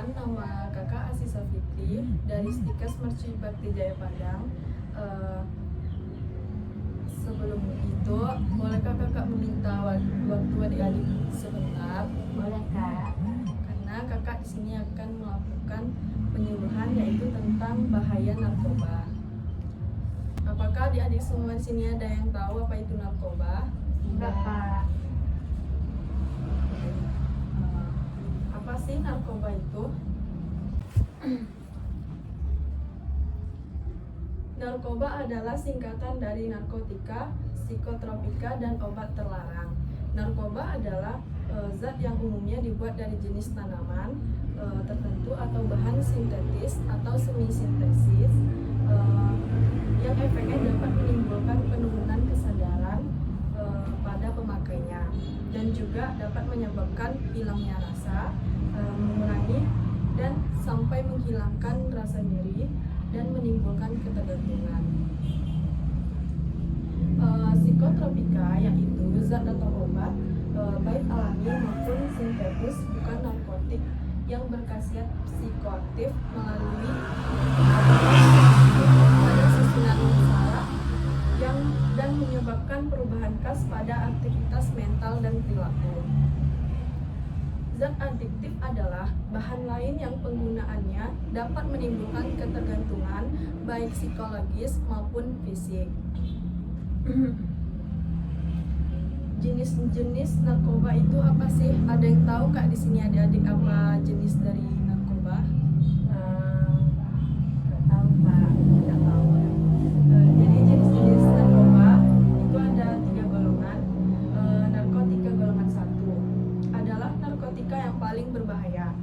Perkenalkan, nama kakak Asisa Fitri dari Stikes Merci Bakti Jaya Padang. Sebelum itu, bolehkah kakak meminta waktu adik-adik sebentar? Boleh, Kak. Karena kakak di sini akan melakukan penyuluhan, yaitu tentang bahaya narkoba. Apakah adik-adik semua di sini ada yang tahu apa itu narkoba? Enggak, Kak. Apa sih narkoba itu? Narkoba adalah singkatan dari narkotika, psikotropika, dan obat terlarang. Narkoba adalah zat yang umumnya dibuat dari jenis tanaman tertentu atau bahan sintetis atau semi sintesis yang efeknya dapat menimbulkan penurunan kesadaran pada pemakainya, dan juga dapat menyebabkan hilangnya rasa, mengurangi dan sampai menghilangkan rasa nyeri dan menimbulkan ketergantungan. Psikotropika yaitu zat atau obat baik alami maupun sintetis, bukan narkotik, yang berkhasiat psikoaktif melalui pada susunan saraf dan menyebabkan perubahan khas pada aktivitas mental dan perilaku. Zat adiktif adalah bahan lain yang penggunaannya dapat menimbulkan ketergantungan baik psikologis maupun fisik. Jenis-jenis narkoba itu apa sih? Ada yang tahu Kak di sini adik-adik apa jenis dari narkoba? Nggak tahu, Kak. Nggak tahu. Jadi jenis-jenis narkoba itu ada 3 golongan. Narkotika golongan 1 adalah narkotika yang paling berbahaya.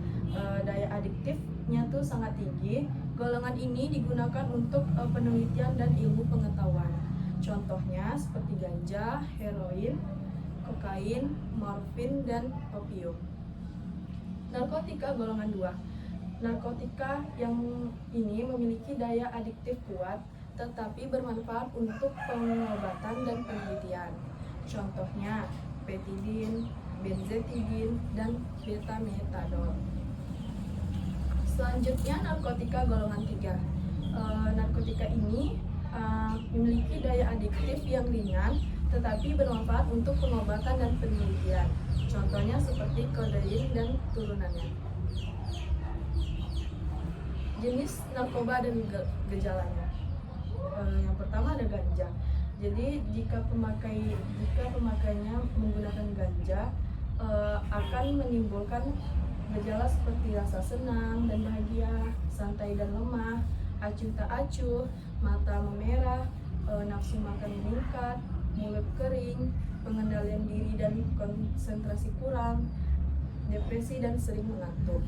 Daya adiktifnya tuh sangat tinggi. Golongan ini digunakan untuk penelitian dan ilmu pengetahuan. Contohnya seperti ganja, heroin, kokain, morfin, dan opium. Narkotika golongan 2. Narkotika yang ini memiliki daya adiktif kuat tetapi bermanfaat untuk pengobatan dan penelitian. Contohnya petidin, benzetidin, dan betametadol. Selanjutnya narkotika golongan 3. Narkotika ini memiliki daya adiktif yang ringan tetapi bermanfaat untuk pengobatan dan penelitian. Contohnya seperti kodein dan turunannya. Jenis narkoba dan gejalanya. Yang pertama ada ganja. Jadi jika pemakainya menggunakan ganja akan menimbulkan gejala seperti rasa senang dan bahagia, santai dan lemah, acuh tak acuh, mata memerah, nafsu makan meningkat, mulut kering, pengendalian diri dan konsentrasi kurang, depresi dan sering mengantuk.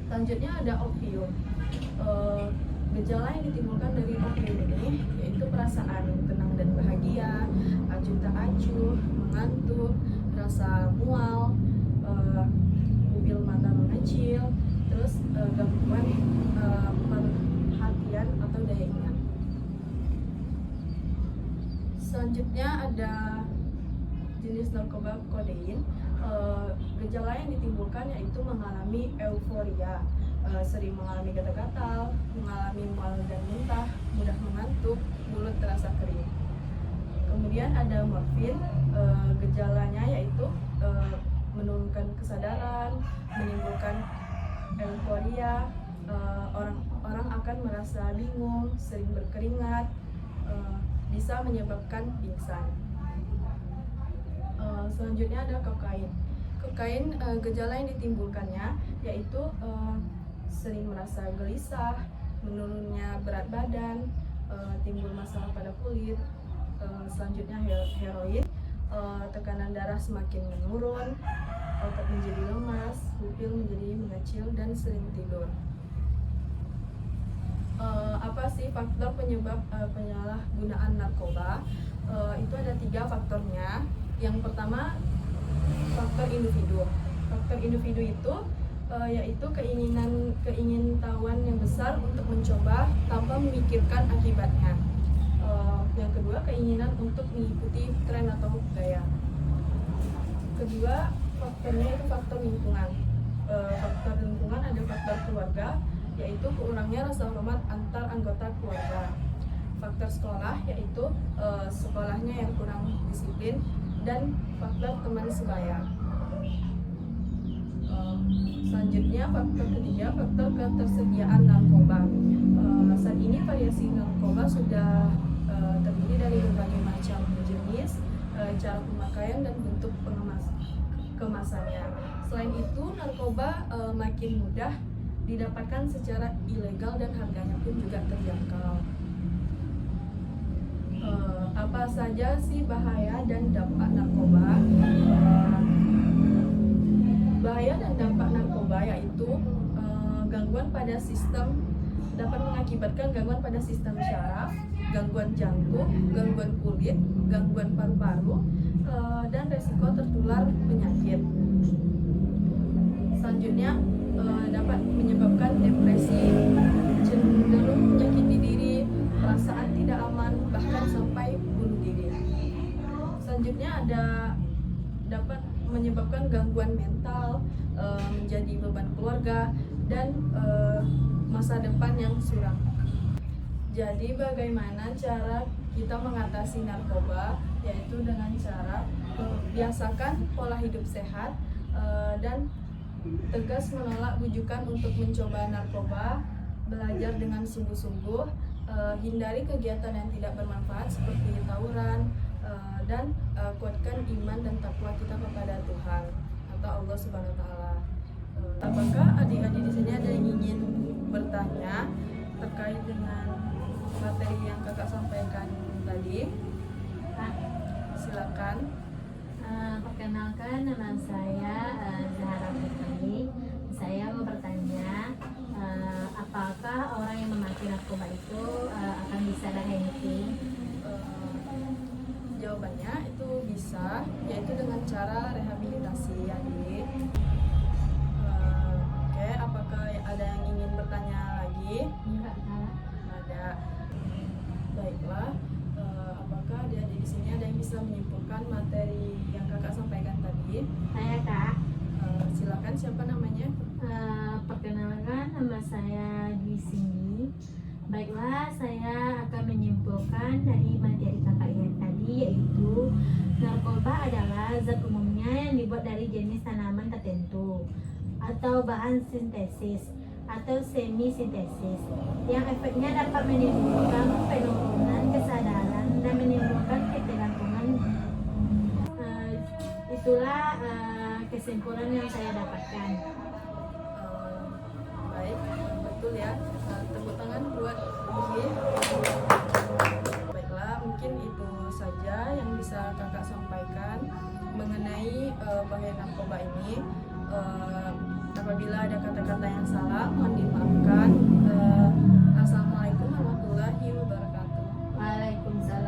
Selanjutnya ada opium. Gejala yang ditimbulkan dari opium ini yaitu perasaan tenang dan bahagia, acuh tak acuh, mengantuk, rasa mual, pupil mata mengecil, terus gangguan perhatian atau daya ingat. Selanjutnya ada jenis narkoba kodein. Gejala yang ditimbulkan yaitu mengalami euforia, sering mengalami gatal-gatal, mengalami mual dan muntah, mudah mengantuk, mulut terasa kering. Kemudian ada morfin. Gejalanya yaitu menurunkan kesadaran, menimbulkan euforia, orang akan merasa bingung, sering berkeringat, bisa menyebabkan pingsan. Selanjutnya ada kokain. Kokain, gejala yang ditimbulkannya yaitu sering merasa gelisah, menurunnya berat badan, timbul masalah pada kulit. Selanjutnya heroin. Tekanan darah semakin menurun, otot menjadi lemas, pupil menjadi mengecil, dan sering tidur. Apa sih faktor penyebab penyalahgunaan narkoba? Itu ada 3 faktornya. Yang pertama, faktor individu. Faktor individu itu yaitu keingintahuan yang besar untuk mencoba tanpa memikirkan akibatnya. Yang kedua, keinginan untuk mengikuti tren atau gaya. Kedua, faktornya itu faktor lingkungan. faktor lingkungan ada faktor keluarga, yaitu kurangnya rasa hormat antar anggota keluarga. Faktor sekolah yaitu sekolahnya yang kurang disiplin, dan faktor teman sebaya. Selanjutnya faktor ketiga, faktor ketersediaan narkoba. Saat ini variasi narkoba sudah terdiri dari berbagai macam jenis, cara pemakaian dan bentuk kemasannya. Selain itu, narkoba makin mudah didapatkan secara ilegal dan harganya pun juga terjangkau. Apa saja sih bahaya dan dampak narkoba? Bahaya dan dampak narkoba yaitu gangguan pada sistem, dapat mengakibatkan gangguan pada sistem syaraf, gangguan jantung, gangguan kulit, gangguan paru-paru, dan resiko tertular penyakit. Selanjutnya dapat menyebabkan depresi, cenderung menyakiti diri, perasaan tidak aman, bahkan sampai bunuh diri. Selanjutnya dapat menyebabkan gangguan mental, menjadi beban keluarga, dan masa depan yang suram. Jadi bagaimana cara kita mengatasi narkoba? Yaitu dengan cara biasakan pola hidup sehat, dan tegas menolak bujukan untuk mencoba narkoba, belajar dengan sungguh-sungguh, hindari kegiatan yang tidak bermanfaat seperti tawuran, dan kuatkan iman dan takwa kita kepada Tuhan atau Allah Subhanahu wa taala. Apakah adik-adik di sini ada yang ingin bertanya terkait dengan materi yang kakak sampaikan tadi? Silakan. Perkenalkan, nama saya Zahra Putri. Saya mau bertanya, apakah orang yang memakai narkoba itu akan bisa berhenti? Jawabannya itu bisa, yaitu dengan cara rehabilitasi ya, adik. Oke, apakah ada yang ingin bertanya lagi? Enggak, Kak. Ada. Baiklah, apakah adik-adik di sini ada yang bisa menyimpulkan materi yang kakak sampaikan tadi? Saya, Kak. Silakan, siapa namanya? Perkenalkan, nama saya di sini. Baiklah, saya akan menyimpulkan dari materi kakak yang tadi, yaitu narkoba adalah zat umumnya yang dibuat dari jenis tanaman tertentu atau bahan sintesis atau semi sintesis yang efeknya dapat menimbulkan penurunan kesadaran dan menimbulkan ketergantungan. Itulah kesimpulan yang saya dapatkan. Baik, betul ya. Tepuk tangan buat Ugi. Baiklah, mungkin itu saja yang bisa kakak sampaikan mengenai bahaya narkoba ini. Apabila ada kata-kata yang salah, mohon dimaafkan. Assalamualaikum warahmatullahi wabarakatuh. Waalaikumsalam.